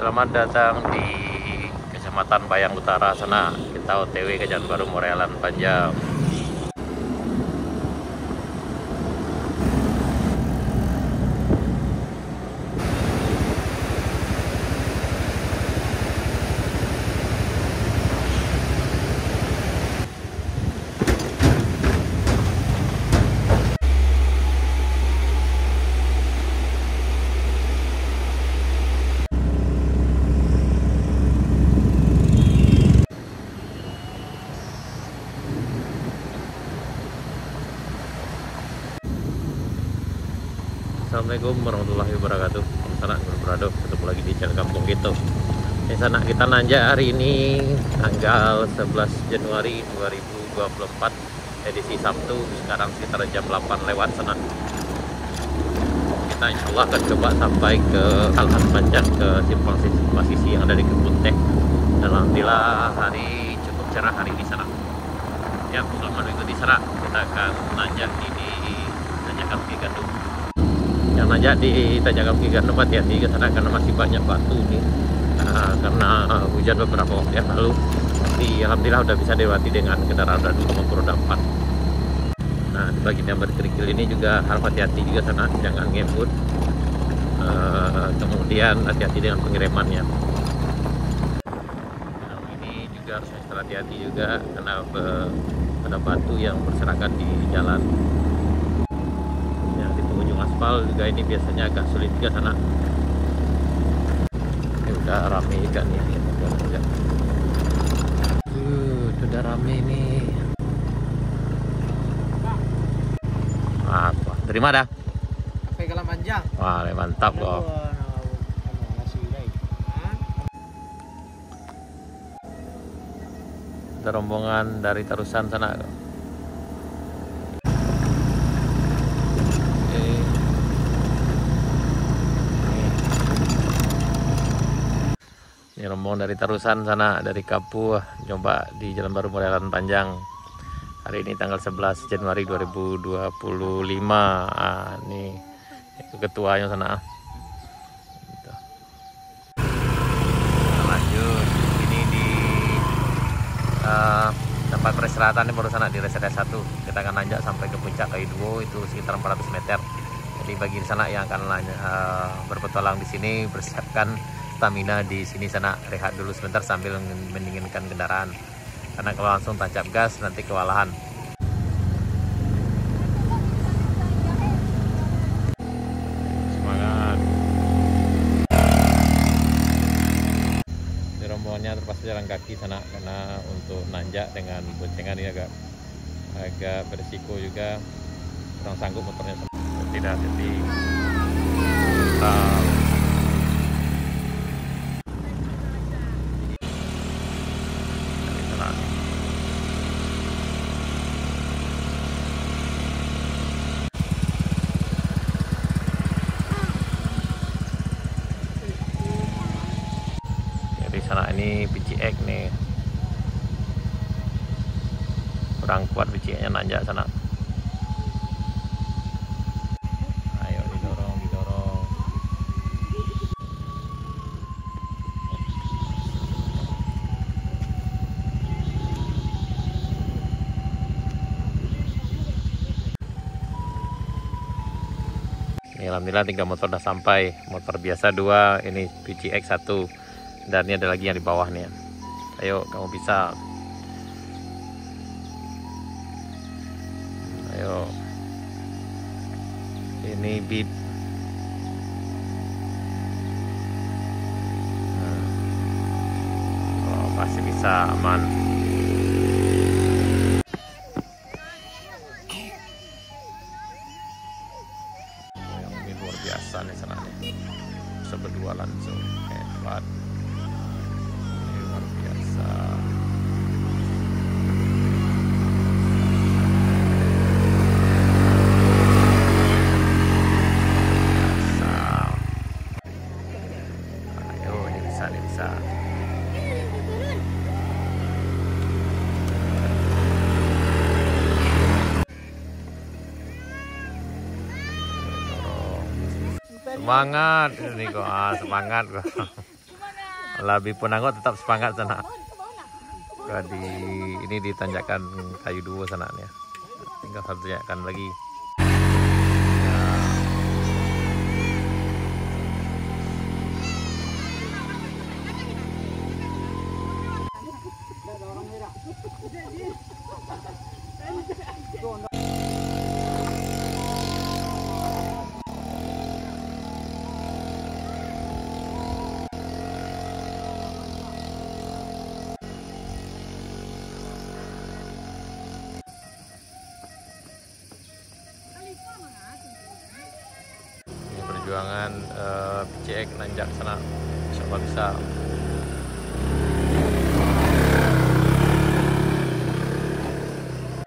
Selamat datang di Kecamatan Bayang Utara sana. Kita OTW ke Jalan Baru Morelan Panjang. Assalamualaikum warahmatullahi wabarakatuh. Sana berberado, ketemu lagi di channel Kampung Gitu. Di sana kita nanjak hari ini tanggal 11 Januari 2024, edisi Sabtu. Sekarang sekitar jam 8 lewat sana. Kita insya Allah akan coba sampai ke Alhan Panjang, ke simpang sisi yang ada di kebun teh. Dan alhamdulillah hari cukup cerah hari di sana. Ya, selama mengikuti sana kita akan nanjak di Tanjakan Ki Gandum. Yang nanjak di Tanjakan Ki Gandum hati-hati ke sana karena masih banyak batu nih, karena hujan beberapa waktu yang lalu. Tapi alhamdulillah udah bisa dilewati dengan kendaraan roda 2 maupun roda 4. Nah, di bagian yang berkerikil ini juga harus hati-hati juga sana, jangan ngebut. Kemudian hati-hati dengan pengirimannya. Nah, ini juga harus ekstra hati-hati juga karena ada batu yang berserakan di jalan. Aspal juga ini biasanya agak sulit juga sana. Ini udah rame ikan ya, udah rame ini. Apa? Terima dah. Kafe Galang Panjang. Wah, mantap kok. Ada rombongan dari Tarusan sana. Ini rombongan dari Tarusan sana, dari Kapuh, coba di Jalan Baru Morelan Panjang. Hari ini tanggal 11 Januari 2025. Ini itu ketuanya sana. Gitu. Nah, lanjut. Ini di tempat peristirahatan ini baru sana di rest area 1. Kita akan nanjak sampai ke puncak Kaiduo, itu sekitar 400 meter. Jadi bagi sana yang akan berpetualang di sini, bersiapkan stamina di sini sana, rehat dulu sebentar sambil mendinginkan kendaraan. Karena kalau langsung tancap gas nanti kewalahan. Semangat. Di rombongannya terpaksa jalan kaki sana karena untuk nanjak dengan boncengan ini agak berisiko juga, kurang sanggup motornya. Tidak jadi sana. Ini BCX nih, kurang kuat BCX-nya nanjak sana. Ayo didorong. Ini alhamdulillah 3 motor udah sampai, motor biasa 2, ini BCX 1. Dan ini ada lagi yang di bawah nih. Ayo, kamu bisa. Ayo. Ini bib. Oh, pasti bisa, aman. Yang ini luar biasa nih sana nih. Bisa berdua langsung. Hebat. Bisa. Semangat ini kok, semangat kok. Lebih Punango tetap semangat sana. Ini ditanjakan kayu dua sana ya. Tinggal satu tanjakan lagi. Perjuangan PCX nanjak sana, insya bisa.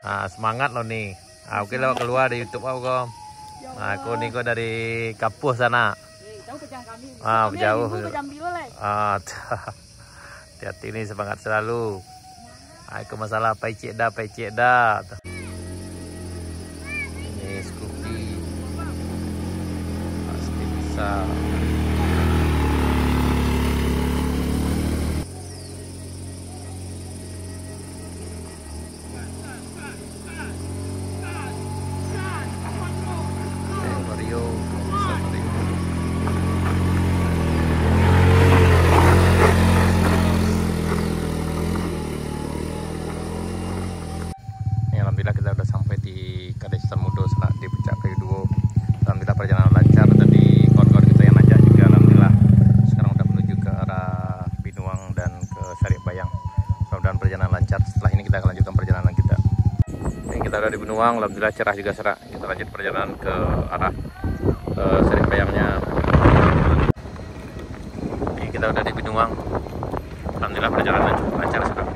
Nah, semangat lo nih. Oke lewat keluar di YouTube aku kok. Nah, aku nih kok dari Kapuh sana. Jauh. Hati-hati nih, semangat selalu. Aku masalah pecek dah. Ini Scoopy. Pasti bisa. Alhamdulillah kita udah sampai di Kades Samudo di Puncak Kayu Duo. Alhamdulillah perjalanan lancar. Tadi kawan-kawan kita yang nanjak juga alhamdulillah. Sekarang udah menuju ke arah Binuang dan ke Sariak Bayang. Mudah-mudahan perjalanan lancar. Setelah ini kita akan lanjutkan perjalanan kita. Ini kita udah di Binuang, alhamdulillah cerah juga serak. Kita lanjut perjalanan ke arah Sariak Bayangnya. Ini kita udah di Binuang. Alhamdulillah perjalanan cukup lancar serak.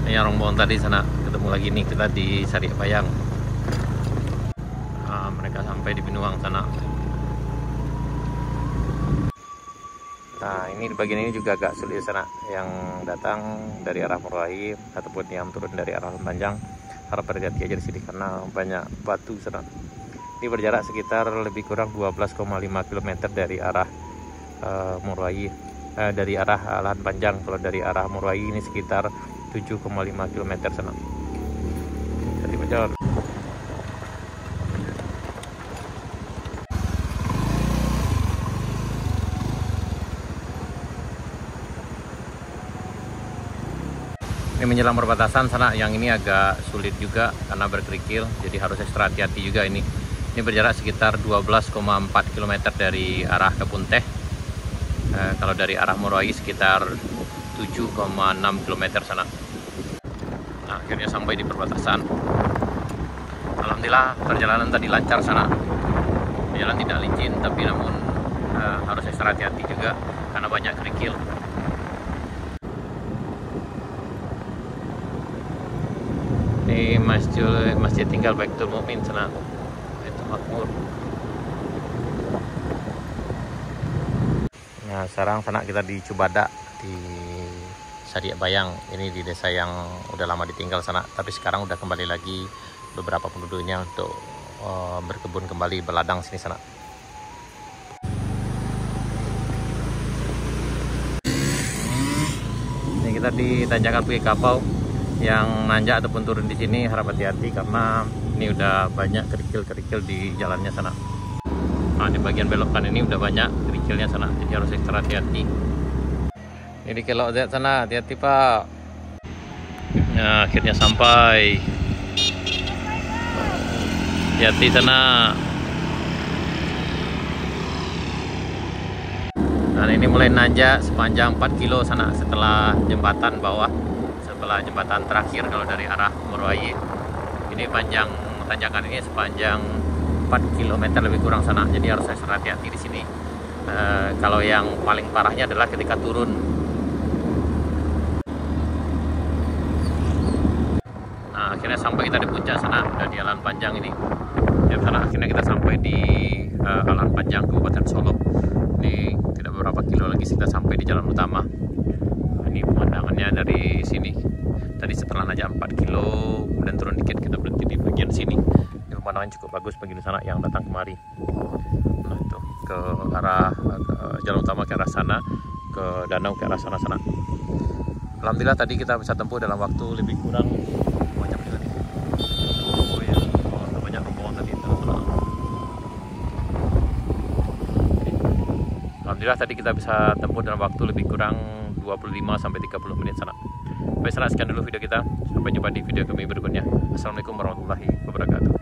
Yang rombongan tadi sana ketemu lagi nih kita di Sariak Bayang. Mereka sampai di Binuang sana. Nah, ini di bagian ini juga agak sulit sana. Yang datang dari arah Murwai ataupun yang turun dari arah Panjang harap berhati-hati aja di sini karena banyak batu sana. Ini berjarak sekitar lebih kurang 12,5 km dari arah Murwai, dari arah Lahan Panjang. Kalau dari arah Murwai ini sekitar 7,5 km sana. Jadi berjalan. Ini menjelang perbatasan sana, yang ini agak sulit juga karena berkerikil, jadi harus ekstra hati-hati juga ini. Ini berjarak sekitar 12,4 km dari arah Kebun Teh. Kalau dari arah Murwai sekitar 7,6 km sana. Nah, akhirnya sampai di perbatasan. Alhamdulillah perjalanan tadi lancar sana. Jalan tidak licin, tapi namun harus ekstra hati-hati juga karena banyak kerikil. Ini masjid tinggal Baitul Mukmin sana. Itu makmur. Nah, sekarang sana kita di Cubada di Sariak Bayang. Ini di desa yang udah lama ditinggal sana, tapi sekarang udah kembali lagi beberapa penduduknya untuk berkebun kembali, berladang sini sana. Ini kita di tanjakan Bukit Kapau. Yang nanjak ataupun turun di sini harap hati-hati karena ini udah banyak kerikil-kerikil di jalannya sana. Nah, di bagian belokan ini udah banyak kerikilnya sana, jadi harus ekstra hati-hati. Ini di Kelok Z sana, hati-hati Pak. Nah, akhirnya sampai. Hati-hati sana. Dan ini mulai nanjak sepanjang 4 kilo sana setelah jembatan bawah. Setelah jembatan terakhir kalau dari arah Murwai. Ini panjang tanjakan ini sepanjang 4 km lebih kurang sana, jadi harus hati-hati di sini. Kalau yang paling parahnya adalah ketika turun. Nah, akhirnya sampai kita di puncak sana, di Alan Panjang ini. Di sana akhirnya kita sampai di Alan Panjang, Kabupaten Solo. Ini tidak beberapa kilo lagi kita sampai di jalan utama. Ini pemandangannya dari sini. Tadi setelah aja 4 kilo, kemudian turun dikit kita berhenti di bagian sini. Ini pemandangan cukup bagus bagi sana yang datang kemari. Nah itu ke arah jalan utama, ke arah sana, ke danau, ke arah sana. Alhamdulillah tadi kita bisa tempuh dalam waktu lebih kurang banyak tadi. Oh ya, banyak rombongan tadi. Alhamdulillah tadi kita bisa tempuh dalam waktu lebih kurang 25 sampai 30 menit sana. Baik, sekian dulu video kita. Sampai jumpa di video kami berikutnya. Assalamualaikum warahmatullahi wabarakatuh.